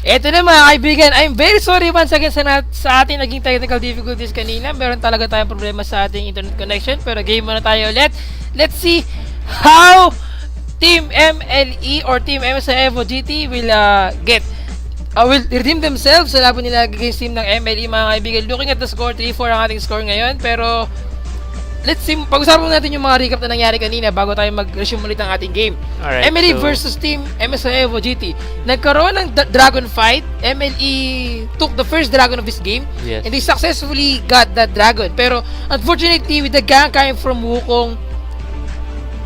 Eto na mga kaibigan, I'm very sorry once again sa ating naging technical difficulties kanina. Meron talaga tayong problema sa ating internet connection, pero game muna tayo ulit. Let's see how Team MLE or Team MSI EvoGT will will redeem themselves sa laban nila against team ng MLE mga kaibigan. Looking at the score, 3-4 ang ating score ngayon, pero let's see, pag-usapan natin yung mga recap na nangyari kanina bago tayo mag-resume ulit ang ating game. Alright, MLE versus Team MSI EvoGT. Nagkaroon ng dragon fight. MLE took the first dragon of this game, yes, and they successfully got that dragon. Pero unfortunately, with the gang coming from Wukong,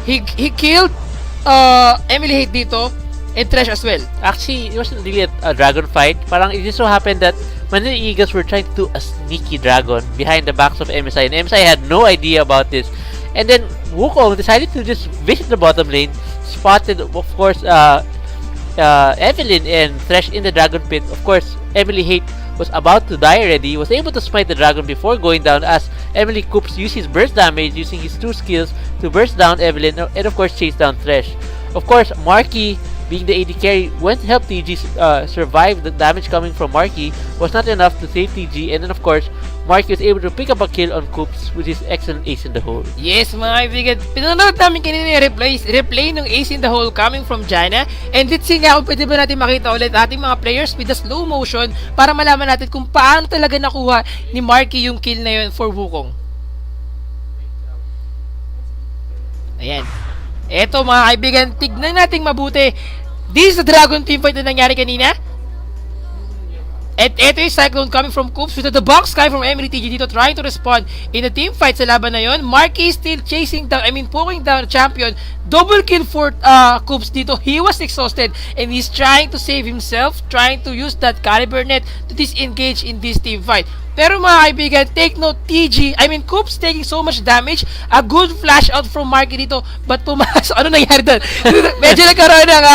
he killed Emily Hate dito and Trash as well. Actually, it wasn't really a dragon fight. Parang it just so happened that Manila Eagles were trying to do a sneaky dragon behind the backs of MSI, and MSI had no idea about this. And then Wukong decided to just visit the bottom lane, spotted, of course, Evelyn and Thresh in the dragon pit. Of course, Emily Hate was about to die already, was able to smite the dragon before going down, as Emily Coops used his burst damage using his 2 skills to burst down Evelyn and of course chase down Thresh. Of course, Marky, being the AD carry, went to help TG survive the damage coming from Marky, was not enough to save TG, and then of course, Marky was able to pick up a kill on Coops with his excellent ace in the hole. Yes mga kaibigan, pinanood namin kanina yung replay ng ace in the hole coming from Jana, and let's see nga kung pwede ba natin makita ulit ating mga players with the slow motion para malaman natin kung paano talaga nakuha ni Marky yung kill na yun for Wukong. Ayan. Eto mga kaibigan, tignan natin mabuti. This is the dragon team fight na nangyari kanina. At eto yung Cyclone coming from Coops with the box guy from Emily TG dito trying to respond in a team fight sa laban na yon. Marky still chasing down, poking down the champion. Double kill for Coops dito. He was exhausted and he's trying to save himself, trying to use that caliber net to disengage in this team fight. Pero mga kaibigan, take note, Coops taking so much damage. A good flash out from Marky dito, but pumasok. Ano nangyari doon? Medyo nagkaroon ng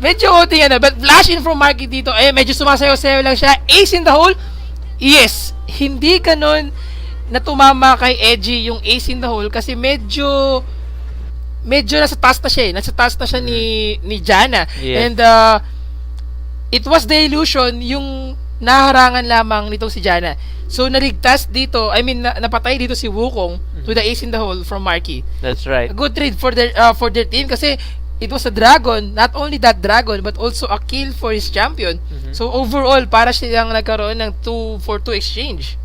medyo OT but flash in from Marky dito, medyo sumasayaw-sayaw lang siya. Ace in the hole, yes, hindi ganon na tumama kay Edgy yung ace in the hole kasi medyo nasa taas na siya ni Jana. Yeah. And it was the illusion yung naharangan lamang nitong si Jana. So naligtas dito, napatay dito si Wukong to the ace in the hole from Marky. That's right. A good trade for their team kasi it was a dragon, not only that dragon, but also a kill for his champion. So overall, para silang nagkaroon ng 2-for-2 exchange.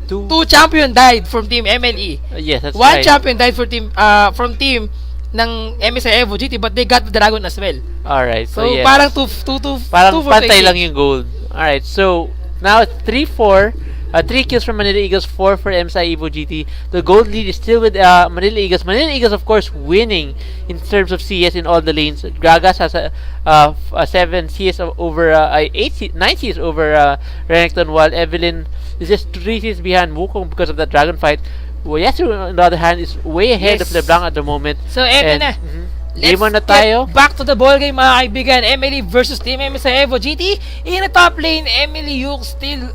2 champion died from Team MLE. Yes, that's 1 right. champion died for from team ng MSI EvoGT, but they got the dragon as well. Alright, so yes, parang parang pantay lang yung gold. Alright, so now 3-4. 3 kills from Manila Eagles, 4 for MSI EvoGT. The gold lead is still with Manila Eagles. Manila Eagles, of course, winning in terms of CS in all the lanes. Gragas has a 7 CS over 9 CS over Renekton, while Evelyn is just 3 CS behind Wukong because of that dragon fight. Yesu, on the other hand, is way ahead of LeBlanc at the moment. So, eto na. Game on na tayo. Back to the ball game mga kaibigan. Emily versus Team MSI EvoGT. In the top lane, Emily Yuk still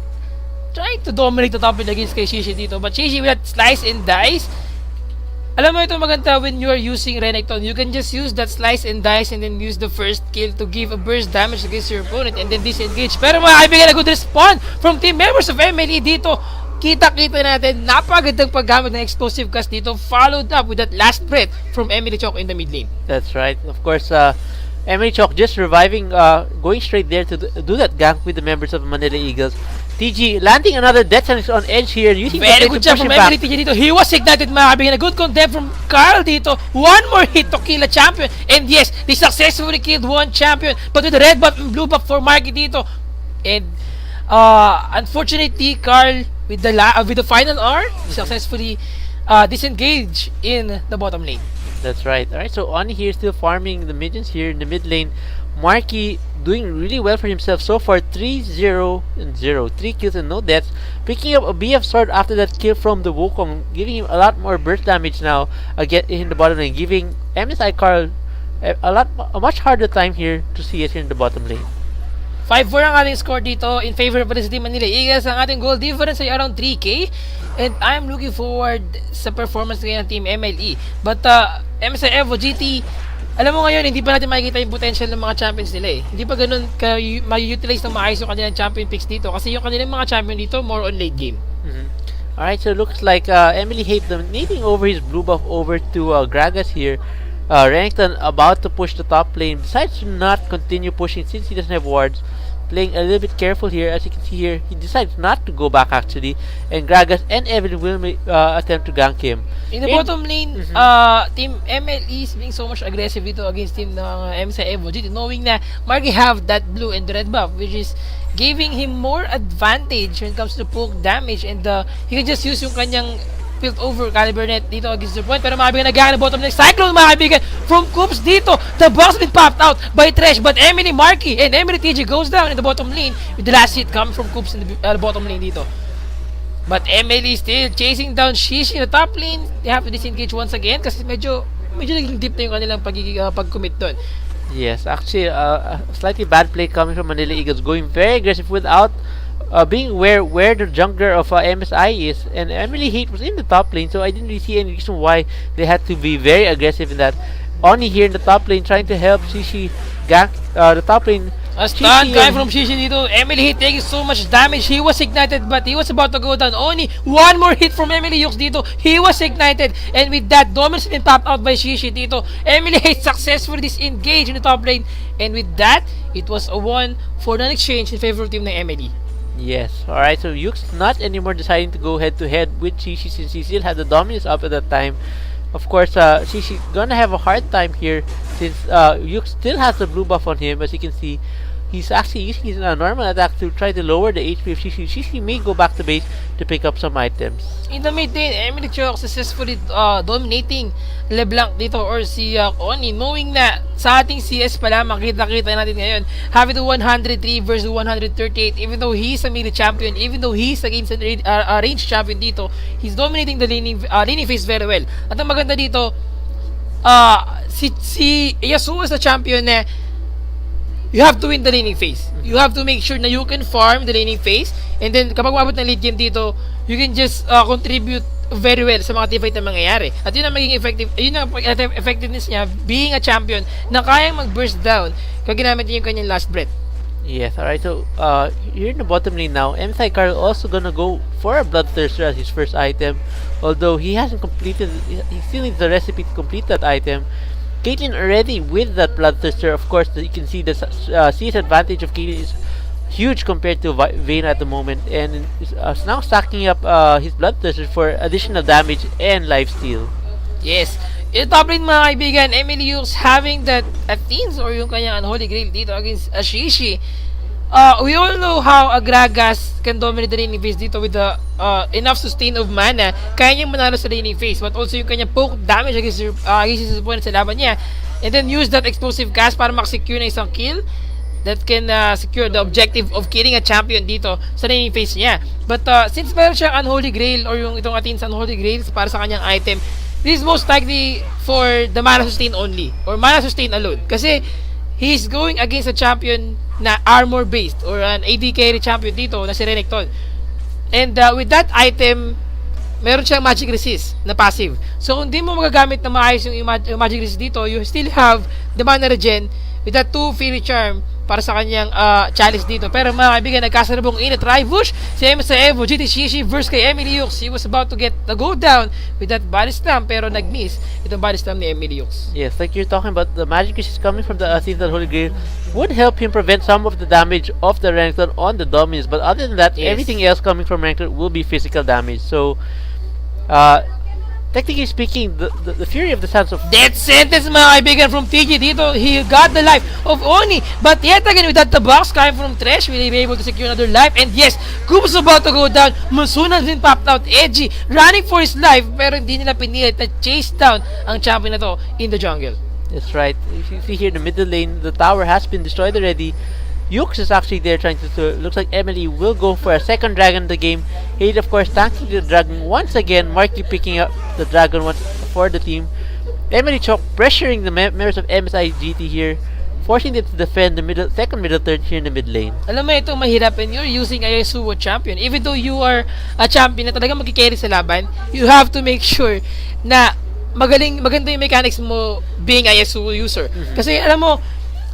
trying to dominate the top lane against kay Shishi dito. But Shishi with that slice and dice. Alam mo ito maganda when you are using Renekton. You can just use that slice and dice and then use the first kill to give a burst damage against your opponent and then disengage. Pero mga kaibigan, a good respawn from team members of MLE dito. Kita-kita natin, napagandang paggamit ng explosive cast dito, followed up with that last breath from Emily Chok in the mid lane. That's right. Of course, Emily Chok just reviving, going straight there to do that gank with the members of Manila Eagles. TG landing another death sentence on edge here, using very good job from Emily TG dito. He was ignited mga kaibigan. A good contempt from Carl dito. One more hit to kill a champion. And yes, they successfully killed one champion. But with the red buff and blue buff for Marky dito. And unfortunately, Carl with the final R successfully disengaged in the bottom lane. That's right. Alright, so on here still farming the minions here in the mid lane. Marky doing really well for himself so far, 3-0 and 0, 3 kills and no deaths, picking up a BF sword after that kill from the Wukong, giving him a lot more burst damage now again in the bottom lane, giving MSI Carl a much harder time here to see it here in the bottom lane. 5-4 ang ating score dito in favor of the Team Manila Eagles. Ang ating goal difference ay around 3K, and I'm looking forward sa performance ngayon ng Team MLE. But MSI EvoGT Alam mo ngayon, hindi pa natin makikita yung potential ng mga champions nila eh. Hindi pa ganun ma-utilize ng maayos yung kanilang champion picks dito. Kasi yung kanilang mga champion dito, more on late game. Alright, so looks like Emily Hate dominating over his blue buff over to Gragas here. Renekton about to push the top lane, decides to not continue pushing since he doesn't have wards. Playing a little bit careful here, as you can see here, he decides not to go back actually, and Gragas and Evelyn will attempt to gank him. In the bottom lane, Team MLE is being so much aggressive dito against team ng MSI EvoGT, knowing na Marky have that blue and red buff, which is giving him more advantage when it comes to poke damage, and he can just use yung kanyang built over caliber net dito against the point. Pero mga kaibigan, naghahanap bottom lane Cyclone mga kaibigan from Coops dito. The box been popped out by Tresh, but Emily Marky and Emily TG goes down in the bottom lane with the last hit coming from Coops in the bottom lane dito. But Emily still chasing down Shishi in the top lane. They have to disengage once again kasi medyo naging deep na yung kanilang pag-commit doon. Yes, actually, a slightly bad play coming from Manila Eagles, going very aggressive without being where the jungler of MSI is, and Emily Hate was in the top lane, so I didn't really see any reason why they had to be very aggressive in that. Oni here in the top lane trying to help Shishi gank the top lane. A stun guy from Shishi dito. Emily Hate taking so much damage. He was ignited, but he was about to go down. Only one more hit from Emily Hughes dito. He was ignited, and with that, dominance been popped out by Shishi dito. Emily Hate successfully disengaged in the top lane, and with that, it was a 1 for an exchange in favor of team ng Emily. Yes, alright, so Yuke's not anymore deciding to go head to head with Shishi since he still had the dominance up at that time. Of course, Shishi gonna have a hard time here since Yuke still has the blue buff on him, as you can see. He's actually using his normal attack to try to lower the HP of Shishi. Shishi may go back to base to pick up some items. In the mid lane, Emily Chok successfully dominating LeBlanc dito or si Oni, knowing na sa ating CS pala, makita-kita natin ngayon, having the 103 versus 138, even though he's a melee champion, even though he's against a range champion dito, he's dominating the laning phase very well. At ang maganda dito, si Yasuo is the champion na you have to win the laning phase. You have to make sure na you can farm the laning phase, and then kapag mabot ng late game dito, you can just contribute very well sa mga teamfight na mangyayari. At yun ang maging effectiveness niya, being a champion na kayang mag-burst down kung ginamit niya yung kanyang last breath. Yes, alright, so here in the bottom lane now, MSI Carl also gonna go for a Bloodthirster as his first item, although he hasn't completed, he still needs the recipe to complete that item. Caitlyn already with that Bloodthirster. Of course, you can see the CS advantage of Caitlyn is huge compared to Vayne at the moment, and is now stacking up his Bloodthirster for additional damage and lifesteal. Yes. In top lane mga kaibigan, Emily Hughes having that Athens or yung kanyang Unholy Grail dito against Shishi. We all know how Gragas can dominate the laning phase dito with the enough sustain of mana. Kaya niyang manalo sa laning phase, but also yung kanyang poke damage against his opponent sa laban niya. And then use that explosive cast para makasecure na isang kill that can secure the objective of killing a champion dito sa laning phase niya. But since meron siyang Unholy Grail or yung itong Athens Unholy Grail para sa kanyang item, this is most likely for the mana sustain only or mana sustain alone. Kasi he's going against a champion na armor based or an AD carry champion dito na si Renekton. And with that item, meron siyang magic resist na passive. So kung di mo magagamit na maayos yung magic resist dito, you still have the mana regen with that 2 Fairy Charm para sa kanyang chalice dito. Pero mga kaibigan, nagkasalubong in a try-push si MSI EvoGT Shishi versus kay Emily Hughes. He was about to get the go down with that body slam, pero nag-miss itong body slam ni Emily Hughes. Yes, like you're talking about, the magic resist coming from the Athena Holy Grail would help him prevent some of the damage of the Renekton on the dominance. But other than that, everything else coming from Renekton will be physical damage. So, technically speaking, the Fury of the Sands of Death sentence mga kaibigan from TG dito. He got the life of Oni. But yet again, with that the box coming from Tresh, will he be able to secure another life? And yes, Goob's about to go down. Monsoon's been popped out. Edgy running for his life, pero hindi nila pinilit na chase down ang champion na to in the jungle. That's right. If you see here, the middle lane, the tower has been destroyed already. Yukes is actually there trying to looks like Emily will go for a second dragon in the game. Hate, of course, tanking the dragon once again. Marky picking up the dragon once for the team. Emily Chok pressuring the members of MSI GT here, forcing them to defend the second middle third here in the mid lane. Alam mo, ito mahirap, and you're using a Yasuo champion. Even though you are a champion na talagang magkikarry sa laban, you have to make sure na maganda yung mechanics mo being a Yasuo user. Kasi alam mo,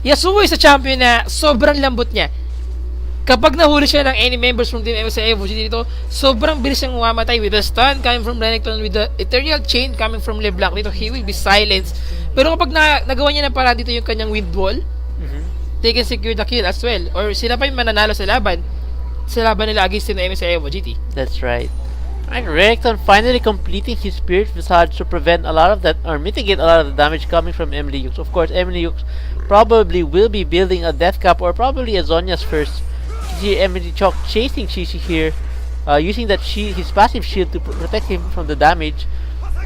Yasuo is a champion na sobrang lambot niya. Kapag nahuli siya ng any members from Team MSI EvoGT dito, sobrang bilis siyang mamamatay with the stun coming from Renekton, with the Ethereal Chain coming from LeBlanc dito, he will be silenced. Pero kapag nagawa niya ng paraan dito yung kanyang wind wall, they can secure the kill as well. Or sila pa yung mananalo sa laban nila against Team MSI EvoGT. That's right. Alright, Renekton finally completing his Spirit Visage to prevent a lot of that, or mitigate a lot of the damage coming from Emily Yux. Of course, Emily Yux probably will be building a Death Cap or probably a Zhonya's first. See Emily Chalk chasing Shishi here, using his passive shield to protect him from the damage.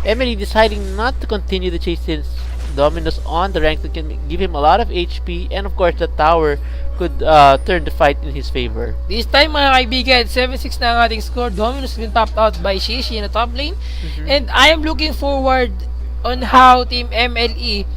Emily deciding not to continue the chase since Dominus on the rank that can give him a lot of HP, and of course the tower could turn the fight in his favor. This time mga kaibigan, 7-6 na ang ating score. Dominus has been popped out by Shishi in the top lane, and I am looking forward on how Team MLE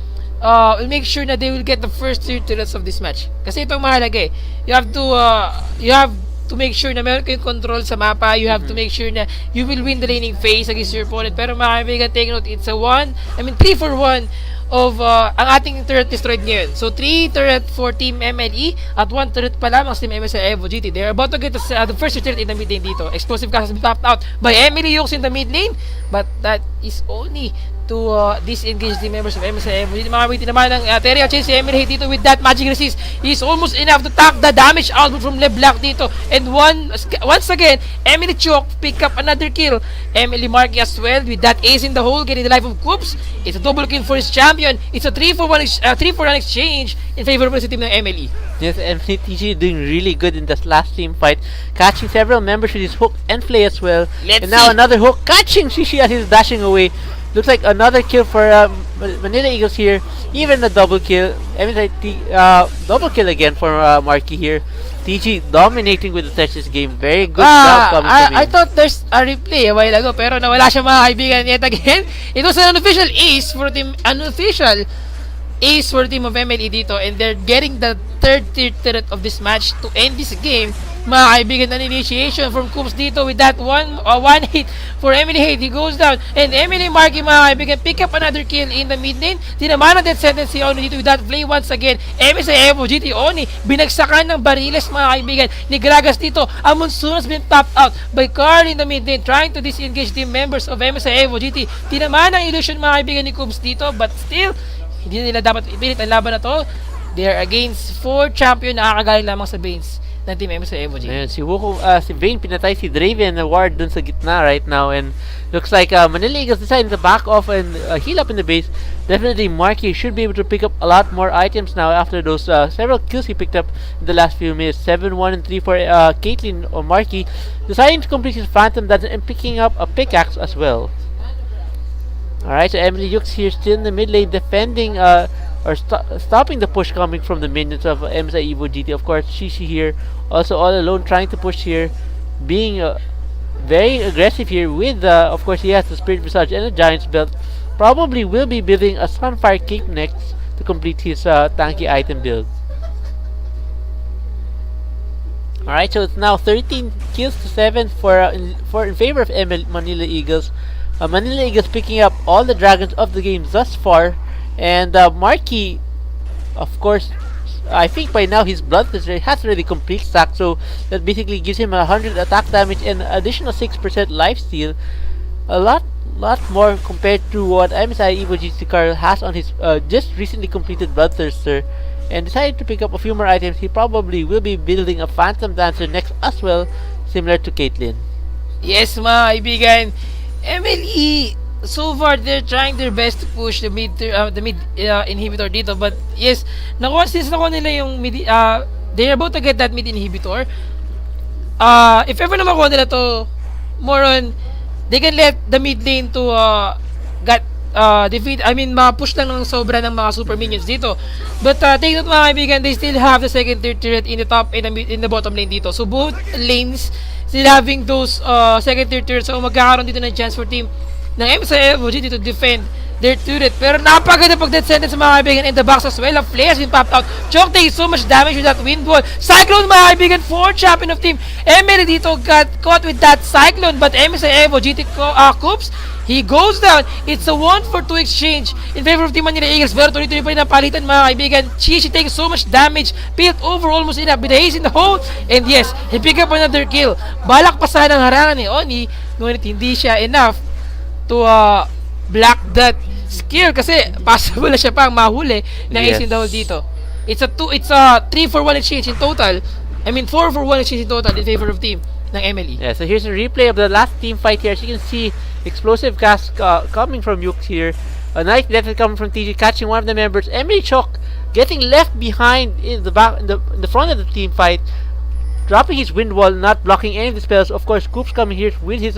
will make sure that they will get the first 3 turrets of this match. Kasi itong mahalaga eh. You have to make sure na meron kayong control sa mapa. You have to make sure na you will win the laning phase against your opponent. Pero mga kaibigan, take note, it's a 3 for 1 of ang ating turret destroyed ngayon. So 3 turret for Team MLE at 1 turret pa lamang sa Team MSI EvoGT. They're about to get the first turret in the mid lane dito. Explosive cast has been tapped out by Emily Yux in the mid lane, but that is only to disengage the members of MSI EvoGT. Makawiti naman ng Ethereal Chain si Emily dito with that magic resist. He's almost enough to tank the damage output from LeBlanc dito. And once again, Emily Chok pick up another kill. Emily Marky as well with that ace in the hole, getting the life of Coops. It's a double kill for his champion. It's a 3-for-1 exchange in favor of the team ng MLE. Yes, MCTG doing really good in this last team fight, catching several members with his hook and play as well. And now another hook, catching Shishi as he's dashing away. Looks like another kill for Manila Eagles here. Even a double kill. Double kill again for Marky here. TG dominating with the Texas game. Very good job coming from him. I thought there's a replay a while ago, pero nawala siya mga kaibigan yet again. It was an unofficial ace for team of MLE dito, and they're getting the third tier turret of this match to end this game. Mga kaibigan, an initiation from Coops dito with that one hit for Emily Hate. He goes down, and Emily Marky, mga kaibigan, pick up another kill in the mid lane. Tinamana death sentence si Oni dito with that play once again. MSI EvoGT Oni, binagsakan ng bariles mga kaibigan ni Gragas dito. Amonsoon has been tapped out by Carl in the mid lane, trying to disengage the members of MSI EvoGT. Tinamana ng illusion mga kaibigan ni Coops dito, but still, hindi nila dapat ipilit ang laban na to. They are against 4 champion na nakakagaling lamang sa Banes ng Team MSI EvoGT. Ayun, si Vayne pinatay si Draven na ward dun sa gitna right now, and looks like Manila Eagles deciding to back off and heal up in the base. Definitely Marky should be able to pick up a lot more items now after those several kills he picked up in the last few minutes. 7-1 and 3 for Caitlyn or Marky, deciding to complete his Phantom Dance and picking up a pickaxe as well. Alright, so Emily Yux here still in the mid lane defending stopping the push coming from the minions of MSI EvoGT. Of course, Shishi here also all alone trying to push here, being very aggressive here with of course he has the Spirit Visage and a Giant's Belt. Probably will be building a Sunfire Cape next to complete his tanky item build. Alright, so it's now 13 kills to 7 in favor of Manila Eagles. Manila Eagles picking up all the dragons of the game thus far, and Marky, of course, I think by now his Bloodthirster has already complete stack, so that basically gives him 100 attack damage and additional 6% lifesteal. A lot more compared to what MSI EvoGT Carl has on his just recently completed Bloodthirster, and decided to pick up a few more items. He probably will be building a Phantom Dancer next as well, similar to Caitlyn. Yes mga kaibigan, MLE, so far they're trying their best to push the mid inhibitor dito, but yes, since nakuha nila yung mid, they're about to get that mid inhibitor. If ever na makuha nila to, more on they can let the mid lane to defeat, ma-push lang ng sobra ng mga super minions dito. But take note mga kaibigan, they still have the second tier turret in the top and in the bottom lane dito. So both lanes still having those second tier turrets, so magkakaroon dito ng chance for team ng MSI EvoGT to defend their turret. Pero napaganda pag death sentence mga kaibigan in the box as well. A flare has been popped out. Chok taking so much damage with that wind wall. Cyclone mga kaibigan, 4 champion of team. Emily dito got caught with that Cyclone, but MSI EvoGT Coops, he goes down. It's a 1-for-2 exchange in favor of Team Manila Eagles. Pero tuloy-tuloy pa rin ang palitan mga kaibigan. She takes so much damage. Peeled over almost enough with the haze in the hole. And yes, he pick up another kill. Balak pa sana ng harangan ni Oni, ngunit hindi siya enough to block that skill kasi possible na siya pang mahuli ng ace in the hole dito. It's a 3-for-1 exchange in total. I mean 4-for-1 exchange in total in favor of team ng MLE. Yeah, so here's a replay of the last team fight here. As you can see, explosive gas coming from Yux here. A nice death coming from TG, catching one of the members. Emily Chok getting left behind in the back, in the front of the team fight, dropping his wind wall, not blocking any of the spells. Of course, Coops coming here with his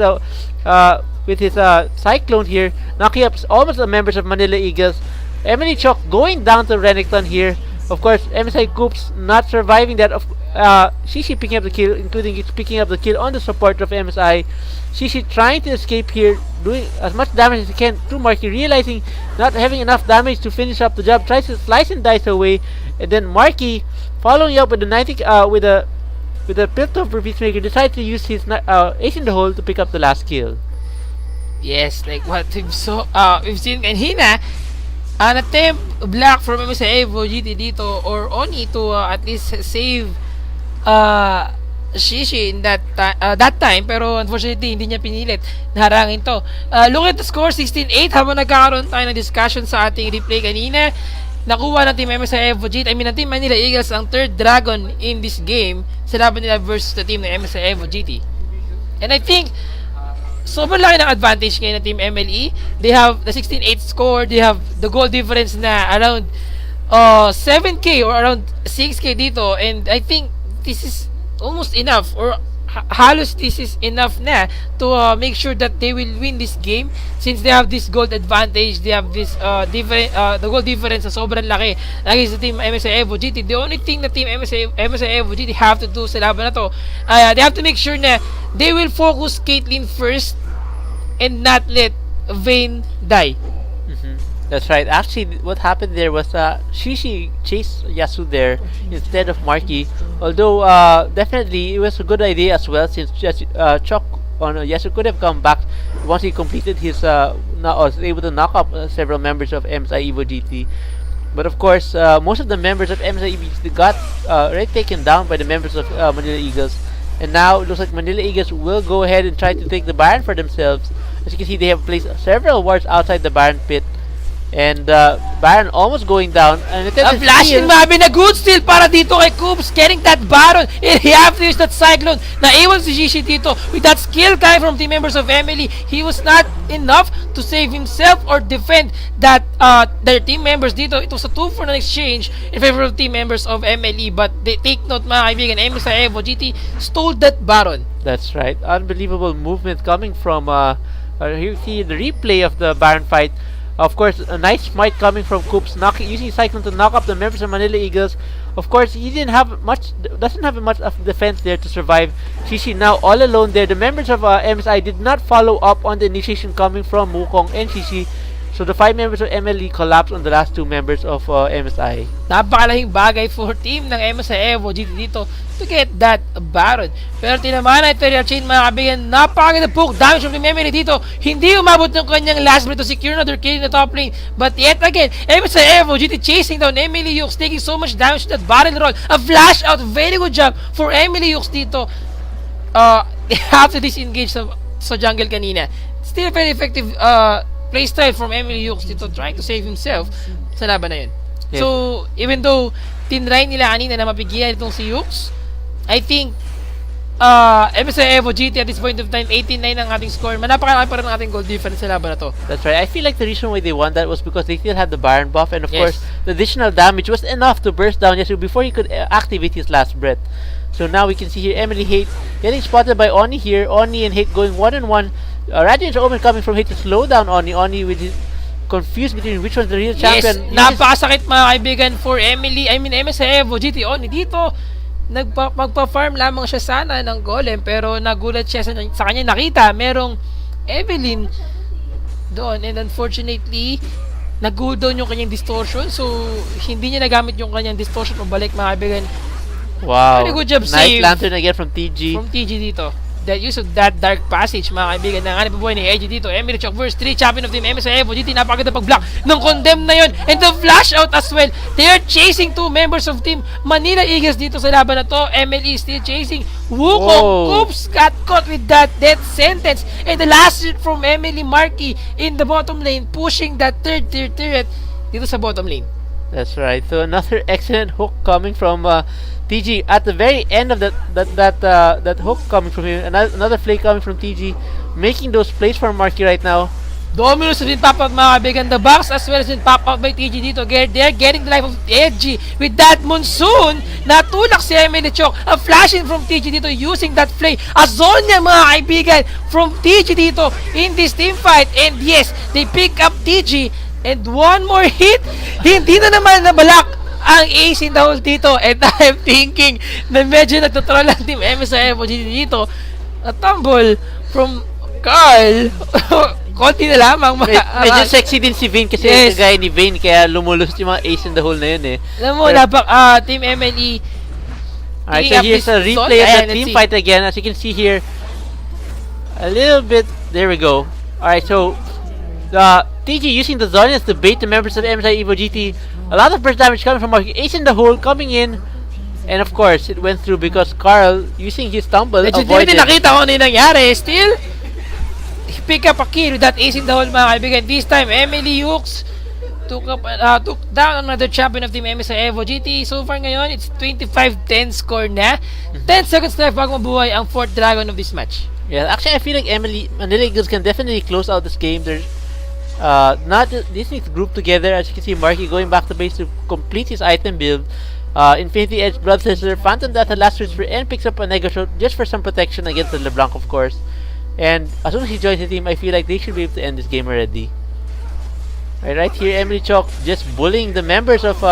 Cyclone here, knocking up almost the members of Manila Eagles. Emily Chok going down to Renekton here. Of course, MSI Coops not surviving that. Shishi picking up the kill, including picking up the kill on the support of MSI. Shishi trying to escape here, doing as much damage as he can to Marky, realizing not having enough damage to finish up the job, tries to slice and dice away, and then Marky following up with the 90 with a Piltover Peacemaker, decides to use his ace in the hole to pick up the last kill. Yes, like what we've seen kanina, an attempt block from MSI EvoGT dito or Oni to at least save Shishi in that time, pero unfortunately hindi niya pinilit na harangin to. Look at the score, 16-8 habang nagkakaroon tayo ng discussion sa ating replay kanina. Nakuha ng Team MSI EvoGT, ng Team Manila Eagles ang third dragon in this game sa laban nila versus the team ng MSI EvoGT. And I think sobrang laki ng advantage ngayon ng Team MLE. They have the 16-8 score, they have the goal difference na around 7k or around 6k dito, and I think this is almost enough, or halos this is enough na to make sure that they will win this game since they have this gold advantage, they have this the goal difference na sobrang laki against the Team MSI EvoGT. The only thing that Team MSI EvoGT have to do sa laban na to, they have to make sure na they will focus Caitlyn first and not let Vayne die. That's right. Actually, what happened there was Shishi chased Yasu there instead of Marky. Although definitely it was a good idea as well, since Yasu could have come back once he completed his was able to knock up several members of MSI EvoGT. But of course, most of the members of MSI EvoGT got already taken down by the members of Manila Eagles. And now it looks like Manila Eagles will go ahead and try to take the Baron for themselves. As you can see, they have placed several wards outside the Baron pit. And Baron almost going down. And a flashing Mabi na good steal para dito kay Coops, getting that Baron. And he have to use that Cyclone. Naiwan si Shishi dito with that skill coming from team members of Emily. He was not enough to save himself or defend that their team members dito. It was a 2-for-1 exchange in favor of team members of Emily. But they take note mga kaibigan, MSI EvoGT stole that Baron. That's right. Unbelievable movement coming from here you see the replay of the Baron fight. Of course, a nice smite coming from Coops, using Cyclone to knock up the members of Manila Eagles. Of course, he doesn't have much of defense there to survive. Shishi now all alone there. The members of MSI did not follow up on the initiation coming from Wukong and Shishi. So the 5 members of MLE collapsed on the last 2 members of MSI. Napakalahing bagay for team ng MSI EvoGT dito to get that Baron. Pero tinamaan na ito real chain mga kabigan. Napakaganda poke damage from the MLE dito. Hindi umabot ng kanyang last breath to secure another kill in the top lane. But yet again, MSI EvoGT chasing down Emily Yux, taking so much damage to that barrel roll. A flash out, very good job for Emily Yux dito. They have to disengage sa jungle kanina. Still very effective playstyle from Emily Yux dito, trying to save himself sa laban na yun. Yes. So, even though tinry nila kanina na mapigilan itong si Yux, I think MSI EvoGT at this point of time, 18-9 ang ating score. Napakalaki pa rin ang ating goal difference sa laban na to. That's right. I feel like the reason why they won that was because they still had the Baron buff, and of course, the additional damage was enough to burst down Yasu before he could activate his last breath. So now we can see here Emily Hate getting spotted by Oni here. Oni and Hate going 1-on-1. Radiant's Omen coming from Hate to slow down Oni. Oni with his confused between which one's the real champion. Yes, napakasakit mga kaibigan for Emily. I mean, MSI EvoGT. Oni dito, magpa-farm lamang siya sana ng golem, pero nagulat siya sa kanya nakita merong Evelyn doon. And unfortunately, nag-cooldown yung kanyang distortion. So, hindi niya nagamit yung kanyang distortion pabalik, mga kaibigan. Wow. Very good job Nice save. lantern again from TG. From TG dito. That use of that dark passage, mga kaibigan, na hanip buhay ni EG dito. Emily Chok verse 3, champion of team MSI EvoGT. Napakaganda pag-block ng condemn na yun. And the flash out as well. They are chasing two members of team Manila Eagles dito sa laban na to. MLE still chasing. Wukong Coops got caught with that death sentence. And the last hit from Emily Markey in the bottom lane, pushing that third tier turret dito sa bottom lane. That's right. So another excellent hook coming from TG at the very end of that hook coming from him. Another play coming from TG, making those plays for Marky right now. Dominus has been popped out, mga kaibigan. The box as well has been popped out by TG dito. They're getting the life of EG with that monsoon. Natulak si Emily Chok. A flashing from TG dito using that play. A zone niya, mga kaibigan, from TG dito in this team fight. And yes, they pick up TG. And one more hit. Hindi na naman nabalak ang ace in the hole dito. And I'm thinking na medyo nagtutroll ang team MSI EvoGT dito. A tumble from Carl. Konti na lamang. Medyo sexy din si Vayne kasi kagaya ni Vayne, kaya lumulus yung mga ace in the hole na yun eh. Alam mo, Team MLE. Alright, so here's a replay of the team fight again. As you can see here, a little bit, there we go. Alright, so TG using the Zonians to bait the members of MSI EvoGT. A lot of burst damage coming from Marky. Ace in the hole coming in. And of course, it went through because Carl, using his tumble, avoided. Medyo nakita ko ano yung nangyari. Still, pick up a kill with that ace in the hole, mga kaibigan. This time, Emily Hooks took down another champion of team MSI EvoGT. So far ngayon, it's 25-10 score na. 10 seconds left bago mabuhay ang 4th dragon of this match. Yeah, actually, I feel like Manila Eagles can definitely close out this game. There's these need to group together. As you can see, Marky going back to base to complete his item build. Infinity Edge, Blood Sizzler, Phantom Death, and Last Whisper, and picks up a Nega Shot just for some protection against the LeBlanc, of course. And as soon as he joins the team, I feel like they should be able to end this game already. Right here, Emily Chok just bullying the members of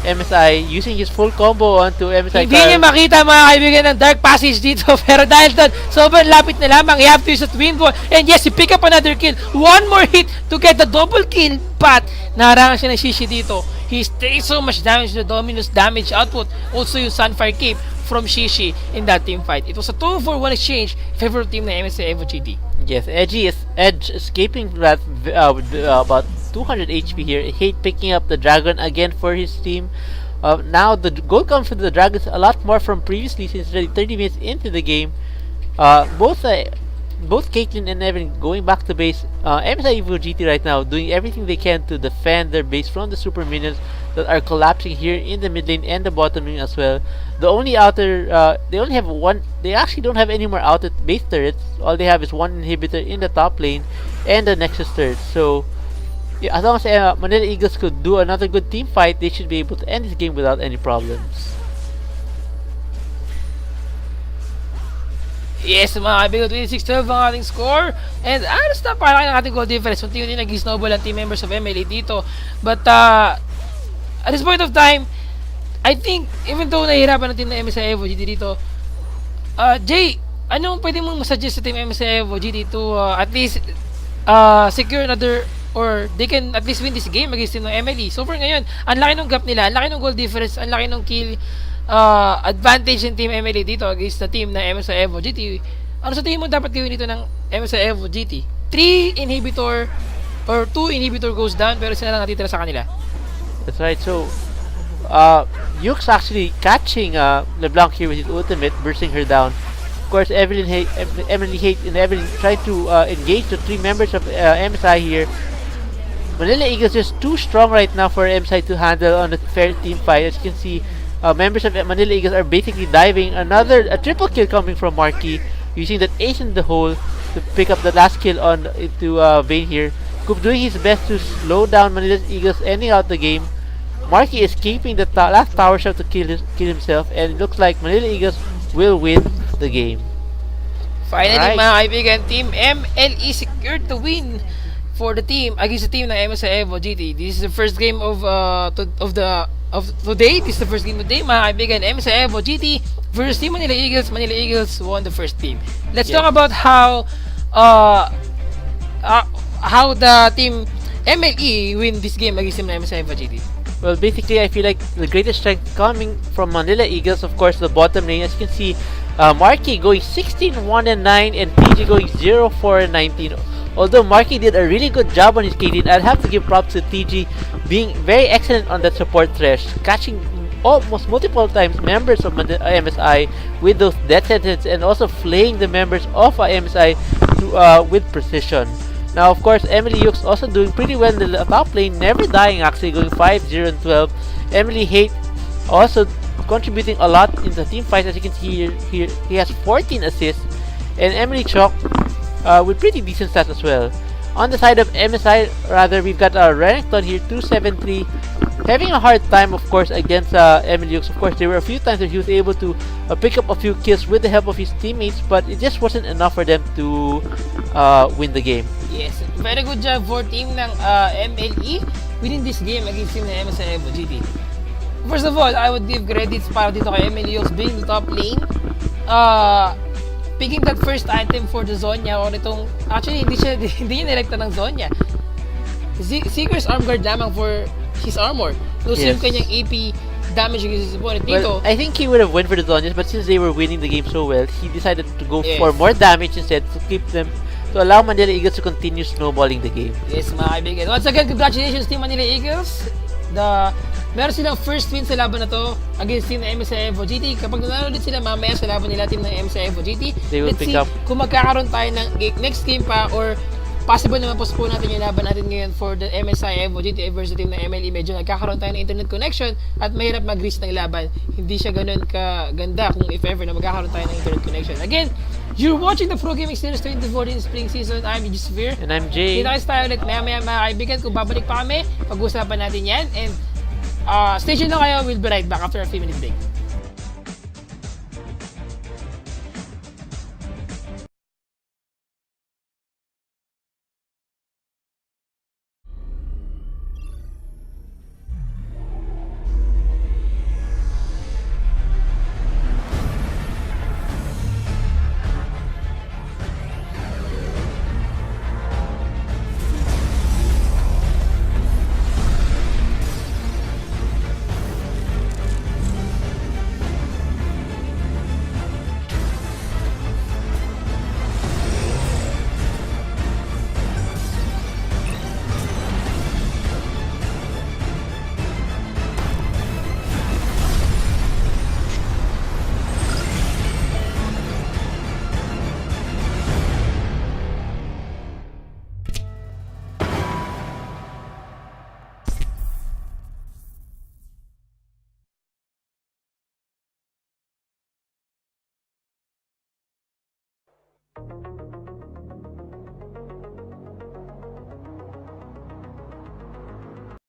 MSI, using his full combo onto MSI. Hindi niya makita, mga kaibigan, ng dark passage dito. Pero dahil doon, sobrang lapit na lamang. He have to use a twin ball. And yes, he pick up another kill. One more hit to get the double kill. But naharangan siya ng Shishi dito. He takes so much damage to the Dominus damage output. Also yung Sunfire Cape from Shishi in that team fight. It was a 2-for-1 exchange in favor of team na MSI EvoGT. Yes, Edge escaping that with about 200 HP here. Hate picking up the dragon again for his team. Now the goal comes from the dragons a lot more from previously, since already 30 minutes into the game. Both Caitlyn and Evan going back to base. MSI EvoGT right now doing everything they can to defend their base from the super minions that are collapsing here in the mid lane and the bottom lane as well. The only outer, they only have one. They actually don't have any more outer base turrets. All they have is one inhibitor in the top lane and the Nexus turret. So yeah, as long as Manila Eagles could do another good team fight, they should be able to end this game without any problems. Yes, mga kaibigan, 26-12 ang ating score. And alas na parang ng ating goal difference. Unti-unti nag-snowball ang team members of MLA dito. But at this point of time, I think, even though nahihirapan ang team na MSI EvoGT dito, Jay, anong pwede mong masuggest sa team MSI EvoGT to at least secure another, or they can at least win this game against team ng MLE? So far ngayon, ang laki ng gap nila, ang laki ng goal difference, ang laki ng kill advantage ng team MLE dito against the team na MSI EvoGT. Ano sa tingin mo dapat gawin dito ng MSI EvoGT? 3 inhibitor or 2 inhibitor goes down, pero sila lang natitira sa kanila. That's right. So Yuke's actually catching LeBlanc here with his ultimate, bursting her down. Of course, Emily Hate and Evelyn try to engage the 3 members of MSI here. Manila Eagles just too strong right now for MSI to handle on a fair team fight. As you can see, members of Manila Eagles are basically diving. A triple kill coming from Marky, using that ace in the hole to pick up the last kill on into Vayne here. Coop doing his best to slow down Manila Eagles, ending out the game. Marky escaping the last tower shot to kill himself, and it looks like Manila Eagles will win the game. Finally, mga kaibigan, Team MLE secured the win for the team against the team ng MSI EvoGT. This is the first game of today. This is the first game of the day, mga kaibigan. MSI EvoGT versus Team Manila Eagles. Manila Eagles won the first game. Let's talk about how how the team MLE win this game against team na MSI EvoGT? Well, basically, I feel like the greatest strength coming from Manila Eagles, of course, the bottom lane. As you can see, Marky going 16-1-9 and PG going 0-4-19. Although Marky did a really good job on his Caitlyn, I'd have to give props to TG being very excellent on that support thresh, catching almost multiple times members of MSI with those death sentences and also flaying the members of MSI with precision. Now, of course, Emily Yuk's also doing pretty well in the top lane, never dying actually, going 5-0-12. Emily Hate also contributing a lot in the team fight. As you can see here, he has 14 assists, and Emily Chalk with pretty decent stats as well. On the side of MSI, rather, we've got Renekton here, 273, having a hard time, of course, against Emily Yuk's. Of course, there were a few times that he was able to pick up a few kills with the help of his teammates, but it just wasn't enough for them to win the game. Yes, very good job for team ng MLE winning this game against team ng MSI EvoGT. First of all, I would give credits para dito kay MLE being the top lane. Picking that first item for the Zonya or itong, actually hindi niya nirekta ng Zonya. Seeker's arm guard lamang for his armor. Tapos yung kanyang AP damage against his opponent. Well, I think he would have went for the Zonyas, but since they were winning the game so well, he decided to go for more damage instead to keep them, to allow Manila Eagles to continue snowballing the game. Yes, mga kaibigan. Once again, congratulations Team Manila Eagles. Meron silang first win sa laban na to against team ng MSI EvoGT. Kapag nanalo ulit sila mamaya sa laban nila team ng MSI EvoGT, let's see kung magkakaroon tayo ng next game pa or possible naman postpone natin yung laban natin ngayon for the MSI EvoGT versus team ng MLE. Medyo nagkakaroon tayo ng internet connection at mahirap mag-reach ng laban. Hindi siya ganun kaganda kung if ever na magkakaroon tayo ng internet connection. Again, you're watching the Pro Gaming Series 2014 Spring Season. I'm GG.Sphere. And I'm Jay. Kita tayo ulit maya mga kaibigan. Kung babalik pa kami, pag-uusapan natin yan. And stay tuned lang kayo. We'll be right back after a few minutes break.